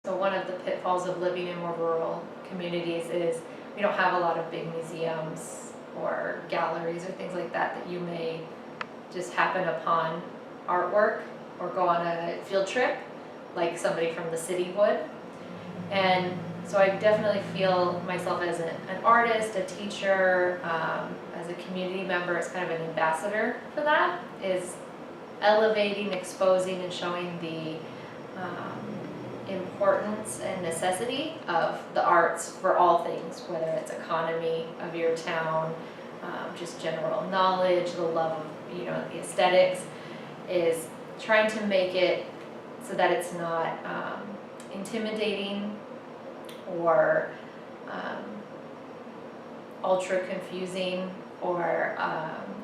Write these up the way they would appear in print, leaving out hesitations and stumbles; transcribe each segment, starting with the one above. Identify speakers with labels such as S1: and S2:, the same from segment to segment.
S1: So one of the pitfalls of living in more rural communities is we don't have a lot of big museums or galleries or things like that that you may just happen upon artwork or go on a field trip like somebody from the city would. And so I definitely feel myself as an artist, a teacher, as a community member, as kind of an ambassador for that, is elevating, exposing, and showing the importance and necessity of the arts for all things, whether it's economy of your town, just general knowledge, the love of, the aesthetics, is trying to make it so that it's not intimidating or ultra confusing or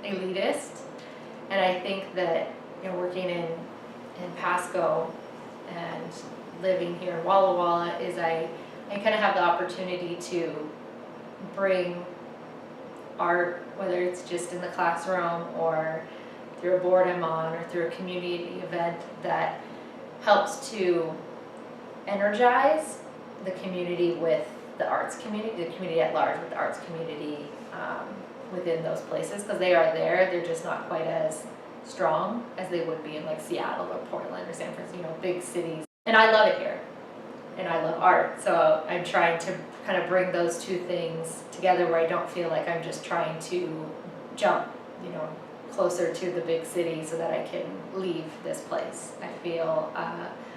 S1: elitist. And I think that working in Pasco and living here in Walla Walla is I kind of have the opportunity to bring art, whether it's just in the classroom or through a board I'm on or through a community event that helps to energize the community with the arts community, the community at large with the arts community within those places, because they are there, they're just not quite as strong as they would be in like Seattle or Portland or San Francisco, big cities. And I love it here, and I love art, so I'm trying to kind of bring those two things together where I don't feel like I'm just trying to jump, closer to the big city so that I can leave this place. I feel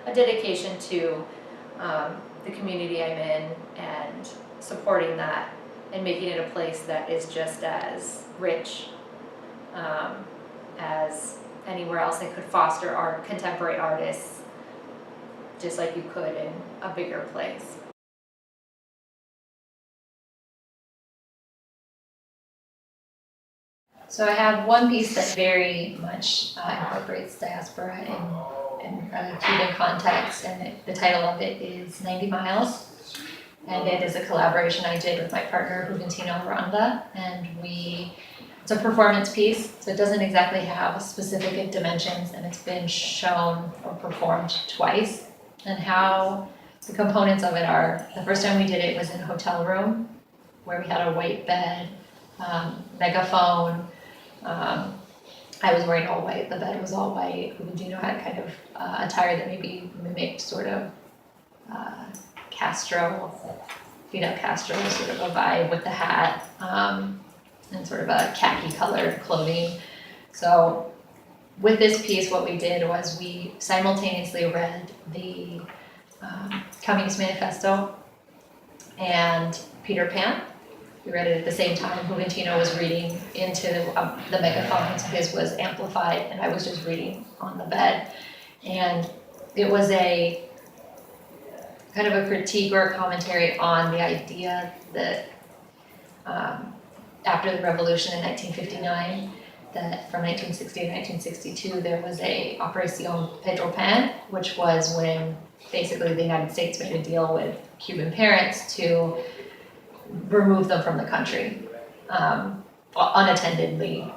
S1: a dedication to the community I'm in and supporting that and making it a place that is just as rich as anywhere else and could foster art, contemporary artists, just like you could in a bigger place. So I have one piece that very much incorporates diaspora in Cuban context, and the title of it is 90 Miles. And it is a collaboration I did with my partner, Juventino Randa, and it's a performance piece, so it doesn't exactly have specific dimensions, and it's been shown or performed twice. And how the components of it are, the first time we did it was in a hotel room where we had a white bed, megaphone. I was wearing all white, the bed was all white. Juventino had kind of attire that maybe mimicked sort of Fidel Castro sort of a vibe with the hat and sort of a khaki colored clothing. So with this piece, what we did was we simultaneously read the Communist Manifesto and Peter Pan. We read it at the same time. Juventino was reading into the megaphone, so his was amplified, and I was just reading on the bed. And it was a kind of a critique or a commentary on the idea that after the revolution in 1959, that from 1960 to 1962, there was a Operación Pedro Pan, which was when basically the United States made a deal with Cuban parents to remove them from the country, unattendedly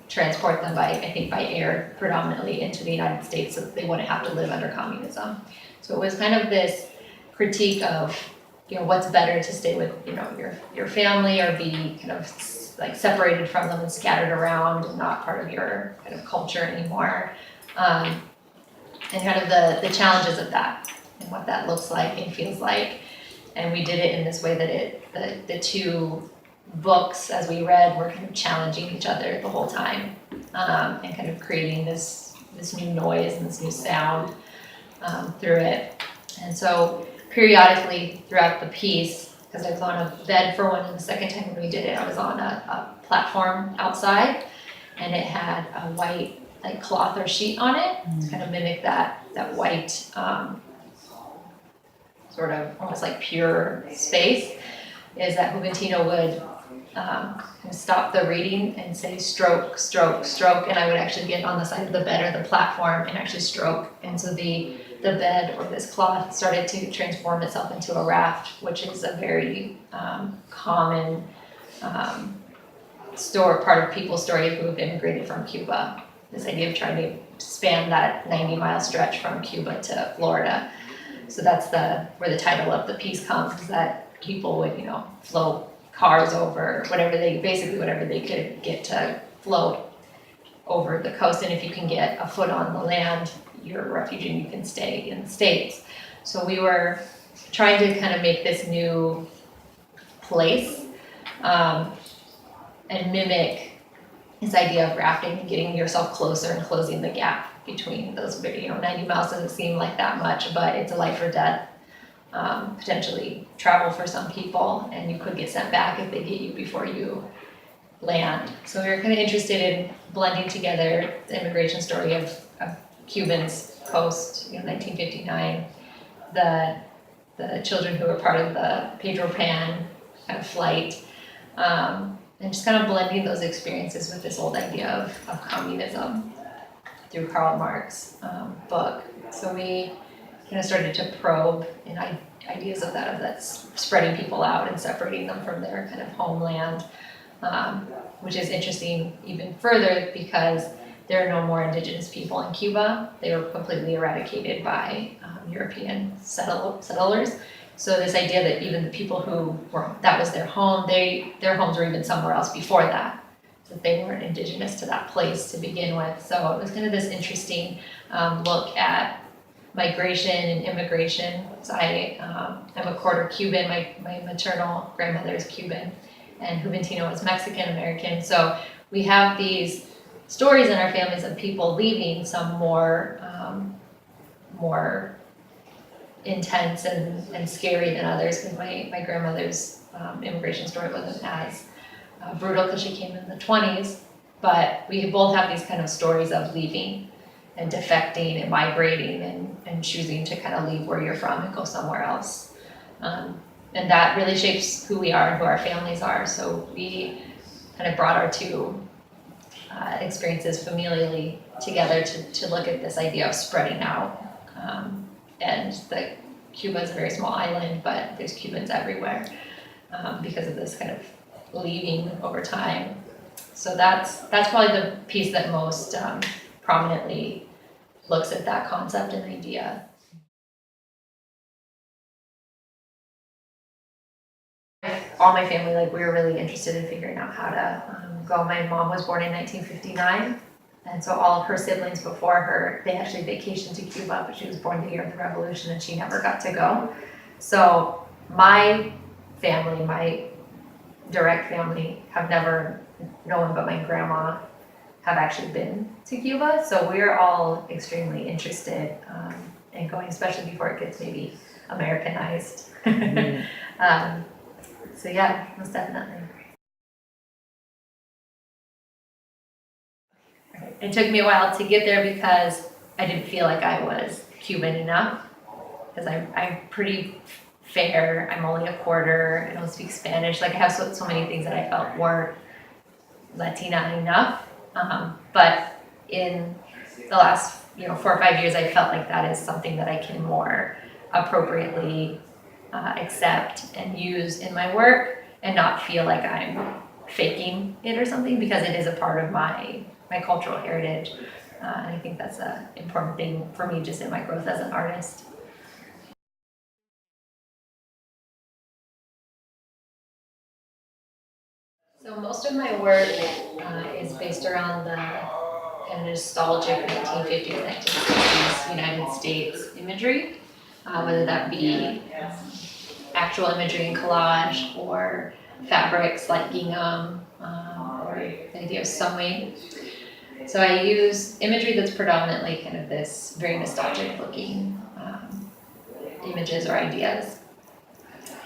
S1: transport them by air predominantly into the United States so that they wouldn't have to live under communism. So it was kind of this critique of, what's better to stay with, your family or be kind of like separated from them and scattered around and not part of your kind of culture anymore. And kind of the challenges of that and what that looks like and feels like. And we did it in this way that the two books, as we read, were kind of challenging each other the whole time, and kind of creating this new noise and this new sound through it. And so periodically throughout the piece, because I was on a bed for one, and the second time when we did it, I was on a platform outside, and it had a white like cloth or sheet on it to kind of mimic that white sort of almost like pure space. Is that Juventino would stop the reading and say stroke, stroke, stroke, and I would actually get on the side of the bed or the platform and actually stroke. And so the bed or this cloth started to transform itself into a raft, which is a very common part of people's stories who have immigrated from Cuba. This idea of trying to span that 90-mile stretch from Cuba to Florida. So that's where the title of the piece comes, is that people would, float cars over whatever they could get to float over the coast. And if you can get a foot on the land, you're a refugee and you can stay in the States. So we were trying to kind of make this new place and mimic this idea of rafting and getting yourself closer and closing the gap between those, 90 miles doesn't seem like that much, but it's a life or death, potentially travel for some people, and you could get sent back if they get you before you land. So we were kind of interested in blending together the immigration story of Cubans post 1959, the children who were part of the Pedro Pan kind of flight, and just kind of blending those experiences with this old idea of communism through Karl Marx's book. So we kind of started to probe in ideas of that's spreading people out and separating them from their kind of homeland, which is interesting even further because there are no more indigenous people in Cuba. They were completely eradicated by European settlers. So this idea that even the people that was their home, their homes were even somewhere else before that they weren't indigenous to that place to begin with. So it was kind of this interesting look at migration and immigration. So I'm a quarter Cuban. My maternal grandmother is Cuban, and Juventino is Mexican American. So we have these stories in our families of people leaving, some more intense and scary than others. Because my grandmother's immigration story wasn't as brutal because she came in the 20s, but we both have these kind of stories of leaving and defecting and migrating and choosing to kind of leave where you're from and go somewhere else. And that really shapes who we are and who our families are. So we kind of brought our two experiences familially together to look at this idea of spreading out. And Cuba is a very small island, but there's Cubans everywhere because of this kind of leaving over time. So that's probably the piece that most prominently looks at that concept and idea. All my family, we were really interested in figuring out how to go. My mom was born in 1959, and so all of her siblings before her, they actually vacationed to Cuba, but she was born the year of the revolution and she never got to go. So my family, my direct family, have never, no one but my grandma have actually been to Cuba. So we're all extremely interested in going, especially before it gets maybe Americanized. So yeah, most definitely. It took me a while to get there because I didn't feel like I was Cuban enough, because I'm pretty fair. I'm only a quarter. I don't speak Spanish. I have so many things that I felt weren't Latina enough. But in the last 4 or 5 years, I felt like that is something that I can more appropriately accept and use in my work and not feel like I'm faking it or something, because it is a part of my cultural heritage. And I think that's an important thing for me just in my growth as an artist. So most of my work is based around the kind of nostalgic 1950s, 1960s United States imagery, whether that be actual imagery in collage or fabrics like gingham or the idea of sewing. So I use imagery that's predominantly kind of this very nostalgic looking images or ideas.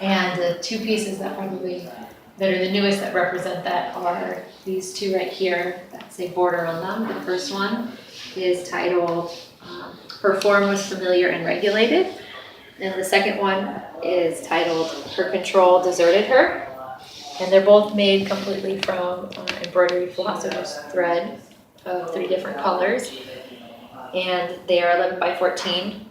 S1: And the two pieces that are the newest that represent that are these two right here that say border on them. The first one is titled Her Form Was Familiar and Regulated. And the second one is titled Her Control Deserted Her. And they're both made completely from embroidery philosopher's thread of 3 different colors. And they are 11 by 14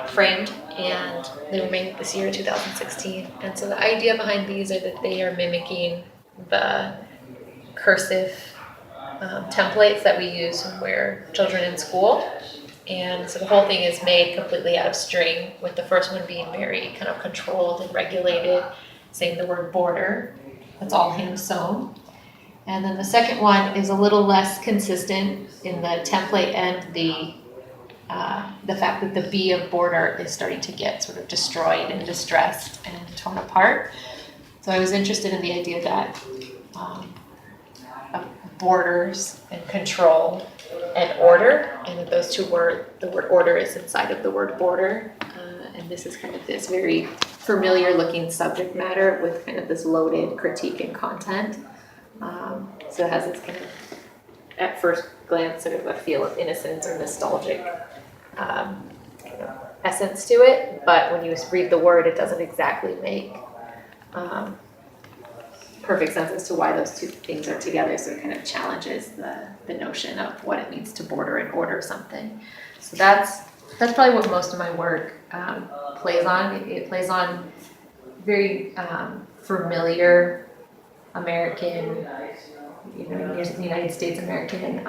S1: framed, and they were made this year, 2016. And so the idea behind these are that they are mimicking the cursive templates that we use when we're children in school. And so the whole thing is made completely out of string, with the first one being very kind of controlled and regulated, saying the word border. That's all hand sewn. And then the second one is a little less consistent in the template and the fact that the B of border is starting to get sort of destroyed and distressed and torn apart. So I was interested in the idea that of borders and control and order, and that those two the word order is inside of the word border. And this is kind of this very familiar looking subject matter with kind of this loaded critique and content. So it has this kind of, at first glance, sort of a feel of innocence or nostalgic kind of essence to it, but when you read the word, it doesn't exactly make perfect sense as to why those two things are together. So it kind of challenges the notion of what it means to border and order something. So that's probably what most of my work plays on. It plays on very familiar American, United States American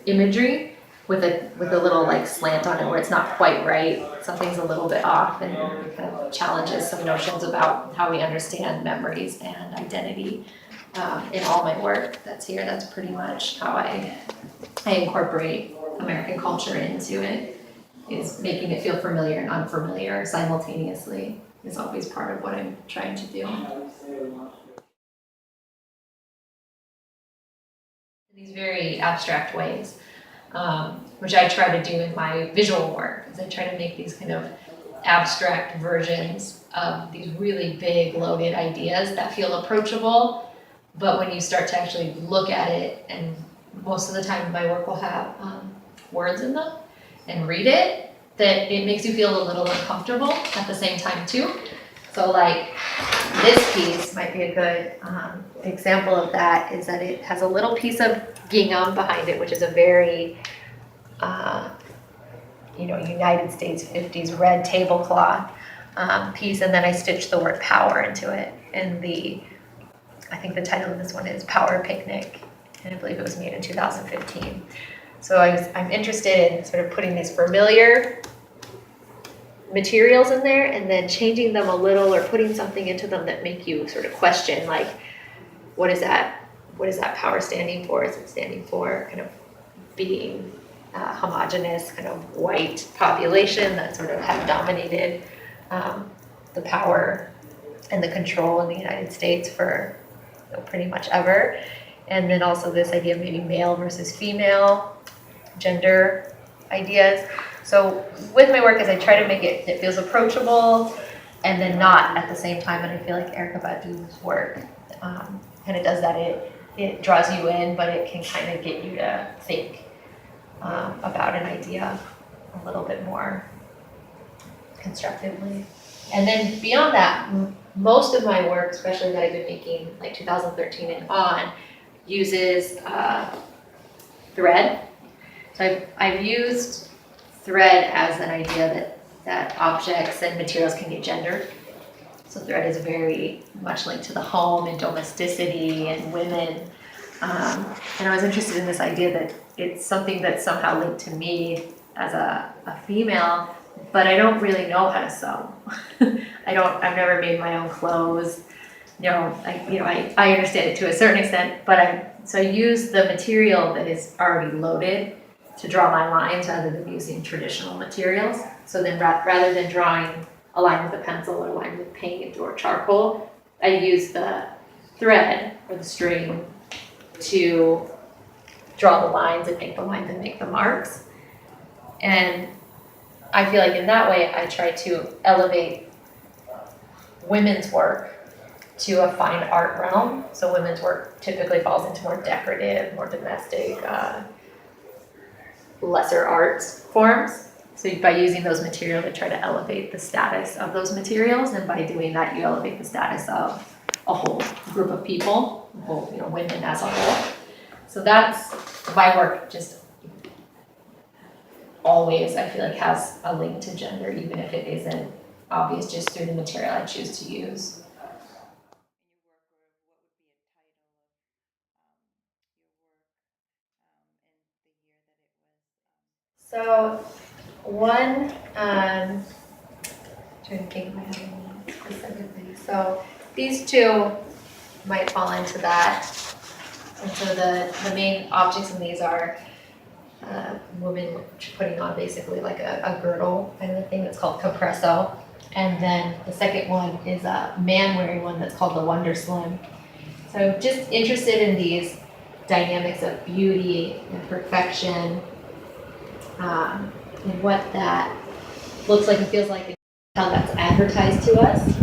S1: imagery with a little like slant on it where it's not quite right. Something's a little bit off, and it kind of challenges some notions about how we understand memories and identity in all my work that's here. That's pretty much how I incorporate American culture into it, is making it feel familiar and unfamiliar simultaneously is always part of what I'm trying to do. These very abstract ways, which I try to do in my visual work, is I try to make these kind of abstract versions of these really big loaded ideas that feel approachable, but when you start to actually look at it, and most of the time my work will have words in them, and read it, that it makes you feel a little uncomfortable at the same time too. So like this piece might be a good example of that, is that it has a little piece of gingham behind it, which is a very United States 50s red tablecloth piece, and then I stitched the word power into it. And I think the title of this one is Power Picnic, and I believe it was made in 2015. So I'm interested in sort of putting these familiar materials in there and then changing them a little, or putting something into them that make you sort of question, like, what is that power standing for? Is it standing for kind of being homogenous, kind of white population that sort of have dominated the power and the control in the United States for pretty much ever? And then also this idea of maybe male versus female gender ideas. So with my work, as I try to make it feels approachable and then not at the same time, and I feel like Erykah Badu's work kind of does that. It draws you in, but it can kind of get you to think about an idea a little bit more constructively. And then beyond that, most of my work, especially that I've been making like 2013 and on, uses thread. So I've used thread as an idea that objects and materials can get gendered. So thread is very much linked to the home and domesticity and women. And I was interested in this idea that it's something that's somehow linked to me as a female, but I don't really know how to sew. I've never made my own clothes. I understand it to a certain extent, but so I use the material that is already loaded to draw my lines rather than using traditional materials. So then rather than drawing a line with a pencil or a line with paint or charcoal, I use the thread or the string to draw the lines and make the lines and make the marks. And I feel like in that way I try to elevate women's work to a fine art realm. So women's work typically falls into more decorative, more domestic, lesser arts forms. So by using those materials, I try to elevate the status of those materials, and by doing that, you elevate the status of a whole group of people, women as a whole. So that's my work. Just always, I feel like, has a link to gender, even if it isn't obvious just through the material I choose to use. So one, trying to think if I have any specifically. So these two might fall into that. And so the main objects in these are putting on basically like a girdle kind of a thing that's called compresso. And then the second one is a man wearing one that's called the Wonder Slim. So just interested in these dynamics of beauty and perfection, and what that looks like and feels like, and how that's advertised to us.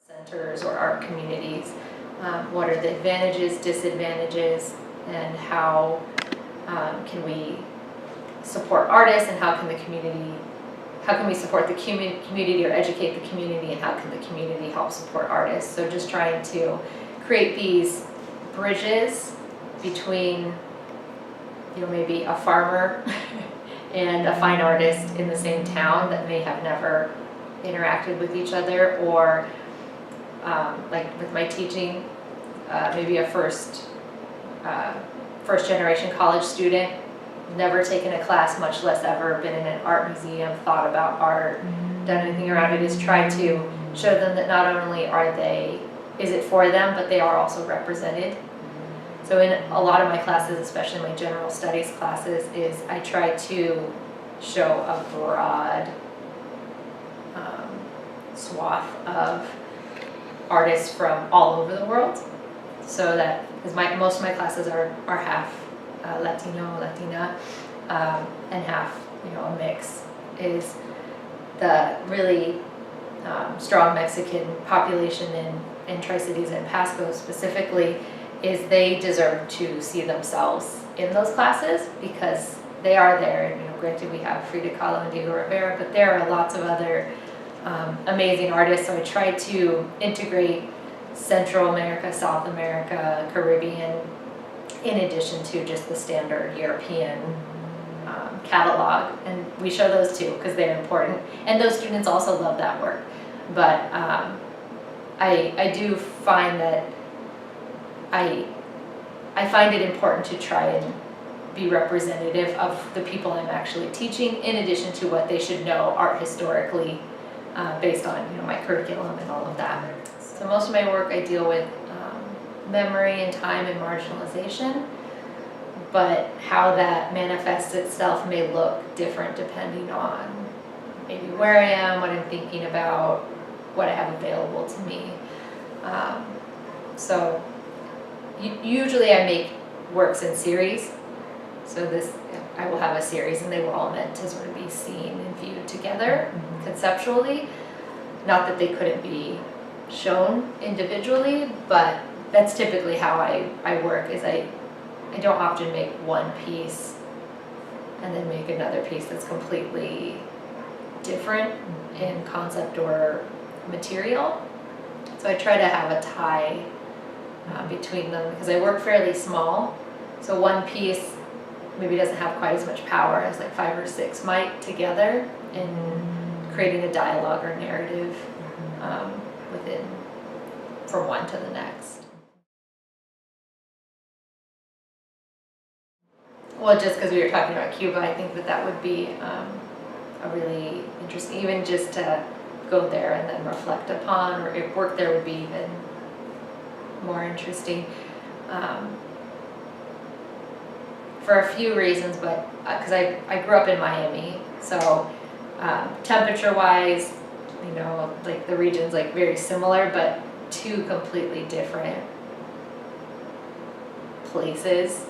S1: Centers or art communities, what are the advantages, disadvantages, and how can we support artists, and how can we support the community or educate the community, and how can the community help support artists. So just trying to create these bridges between, maybe a farmer and a fine artist in the same town that may have never interacted with each other, or like with my teaching, maybe a first generation college student, never taken a class, much less ever been in an art museum, thought about art, done anything around it, is try to show them that not only is it for them, but they are also represented. So in a lot of my classes, especially my general studies classes, is I try to show a broad swath of artists from all over the world. So that, because most of my classes are half Latino, Latina, and half, a mix, is the really strong Mexican population in Tri-Cities and Pasco specifically, is they deserve to see themselves in those classes, because they are there. And, granted, we have Frida Kahlo and Diego Rivera, but there are lots of other amazing artists. So I try to integrate Central America, South America, Caribbean, in addition to just the standard European catalog. And we show those too, because they're important. And those students also love that work. But I do find that I find it important to try and be representative of the people I'm actually teaching, in addition to what they should know art historically, based on my curriculum and all of that. So most of my work, I deal with memory and time and marginalization, but how that manifests itself may look different depending on maybe where I am, what I'm thinking about, what I have available to me. So usually I make works in series. So I will have a series, and they were all meant to sort of be seen and viewed together conceptually. Not that they couldn't be shown individually, but that's typically how I work, is I don't often make one piece and then make another piece that's completely different in concept or material. So I try to have a tie between them, because I work fairly small. So one piece maybe doesn't have quite as much power as like 5 or 6 might together in creating a dialogue or narrative within, from one to the next. Well, just because we were talking about Cuba, I think that would be a really interesting, even just to go there and then reflect upon, or if work there would be even more interesting. For a few reasons, but because I grew up in Miami, so temperature-wise, like the region's like very similar, but two completely different places.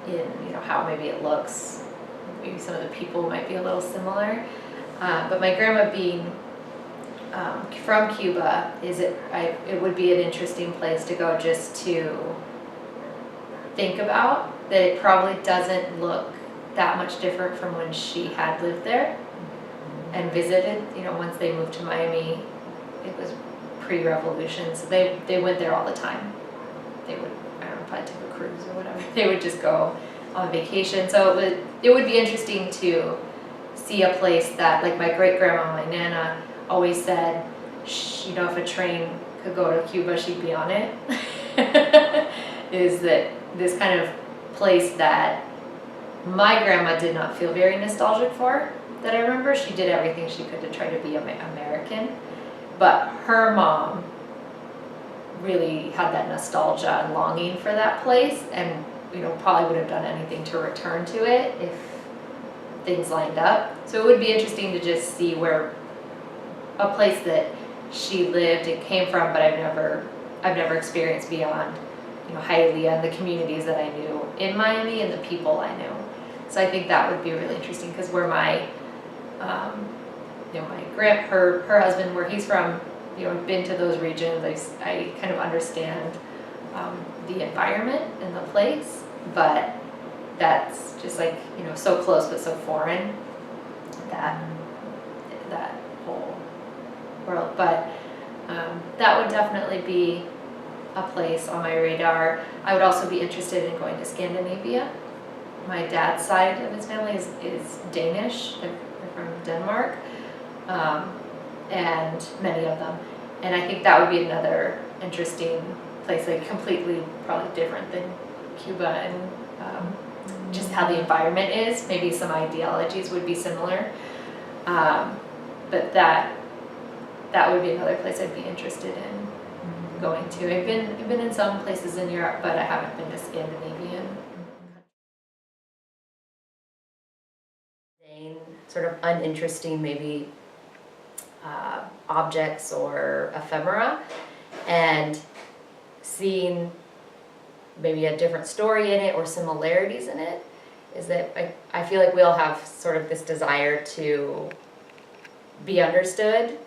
S1: In how maybe it looks, maybe some of the people might be a little similar, but my grandma being from Cuba, it would be an interesting place to go, just to think about that it probably doesn't look that much different from when she had lived there and visited. Once they moved to Miami, it was pre-revolution, so they went there all the time. They would, I don't know, probably take a cruise or whatever. They would just go on vacation. So it would be interesting to see a place that, like my great grandma, my nana, always said, if a train could go to Cuba, she'd be on it. Is that this kind of place that my grandma did not feel very nostalgic for, that I remember. She did everything she could to try to be American, but her mom really had that nostalgia and longing for that place, and probably would have done anything to return to it if things lined up. So it would be interesting to just see where a place that she lived and came from, but I've never experienced beyond Hialeah and the communities that I knew in Miami and the people I knew. So I think that would be really interesting, because where my her husband, where he's from, I've been to those regions. I kind of understand the environment and the place, but that's just like so close but so foreign, that whole world. But that would definitely be a place on my radar. I would also be interested in going to Scandinavia. My dad's side of his family is Danish. They're from Denmark, and many of them. And I think that would be another interesting place, like completely probably different than Cuba, and just how the environment is. Maybe some ideologies would be similar, but that would be another place I'd be interested in going to. I've been in some places in Europe, but I haven't been to Scandinavian.
S2: Sort of uninteresting, maybe objects or ephemera, and seeing maybe a different story in it or similarities in it, is that I feel like we all have sort of this desire to be understood,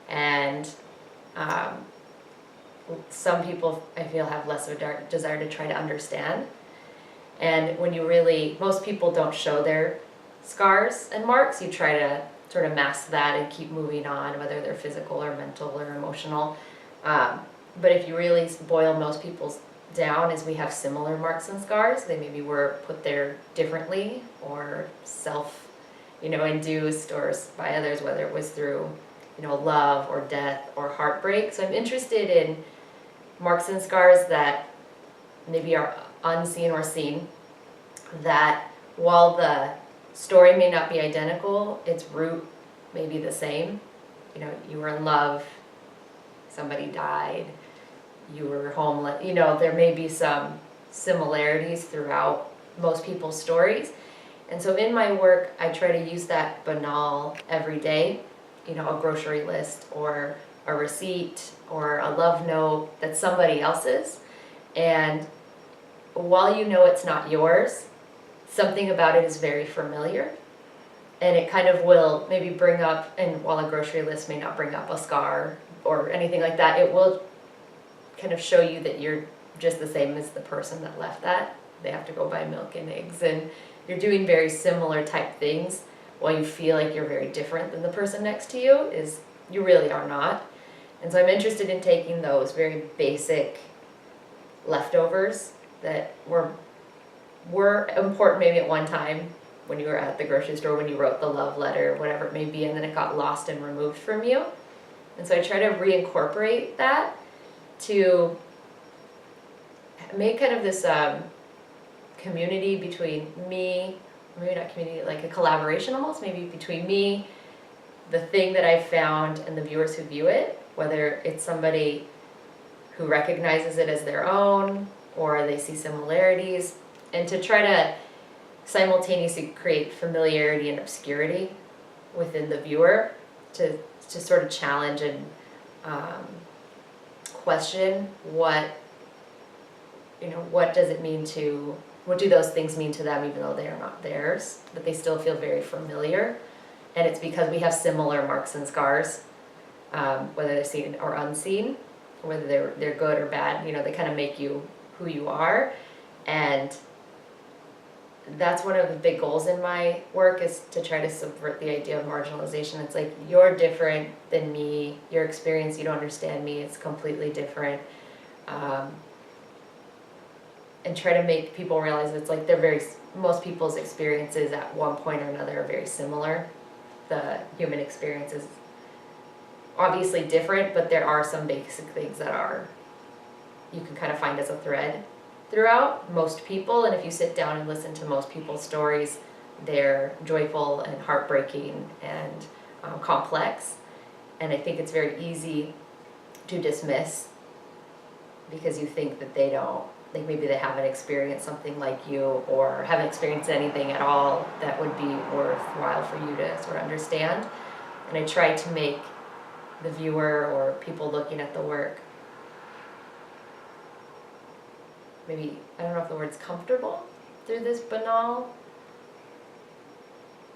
S2: and some people I feel have less of a desire to try to understand. And when most people don't show their scars and marks. You try to sort of mask that and keep moving on, whether they're physical or mental or emotional. But if you really boil most people's down, is we have similar marks and scars. They maybe were put there differently, or induced or by others, whether it was through love or death or heartbreak. So I'm interested in marks and scars that maybe are unseen or seen, that while the story may not be identical, its root may be the same. You were in love, somebody died, you were homeless. There may be some similarities throughout most people's stories. And so in my work, I try to use that banal everyday, a grocery list or a receipt or a love note that's somebody else's. And while it's not yours, something about it is very familiar, and it kind of will maybe bring up, and while a grocery list may not bring up a scar or anything like that, it will kind of show you that you're just the same as the person that left that. They have to go buy milk and eggs, and you're doing very similar type things. While you feel like you're very different than the person next to you, you really are not. And so I'm interested in taking those very basic leftovers that were important maybe at one time when you were at the grocery store, when you wrote the love letter, whatever it may be, and then it got lost and removed from you. And so I try to reincorporate that to make kind of this community between me, maybe not community, like a collaboration almost, maybe between me, the thing that I found, and the viewers who view it, whether it's somebody who recognizes it as their own or they see similarities, and to try to simultaneously create familiarity and obscurity within the viewer, to sort of challenge and question what does it mean to, what do those things mean to them even though they are not theirs, but they still feel very familiar. And it's because we have similar marks and scars, whether they're seen or unseen, whether they're good or bad, they kind of make you who you are. And that's one of the big goals in my work, is to try to subvert the idea of marginalization. It's like, you're different than me, your experience, you don't understand me, it's completely different. And try to make people realize it's like most people's experiences at one point or another are very similar. The human experiences obviously different, but there are some basic things that are, you can kind of find as a thread throughout most people. And if you sit down and listen to most people's stories, they're joyful and heartbreaking and complex. And I think it's very easy to dismiss because you think that they don't, like maybe they haven't experienced something like you or haven't experienced anything at all that would be worthwhile for you to sort of understand. And I try to make the viewer or people looking at the work maybe, I don't know if the word's comfortable through this banal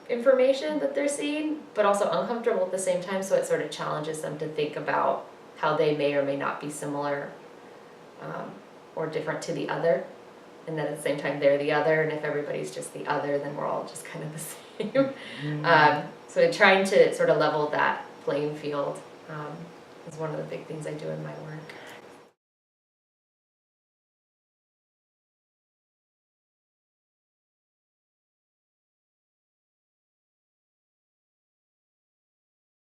S2: information that they're seeing, but also uncomfortable at the same time, so it sort of challenges them to think about how they may or may not be similar or different to the other, and then at the same time they're the other, and if everybody's just the other, then we're all just kind of the same. So trying to sort of level that playing field is one of the big things I do in my work.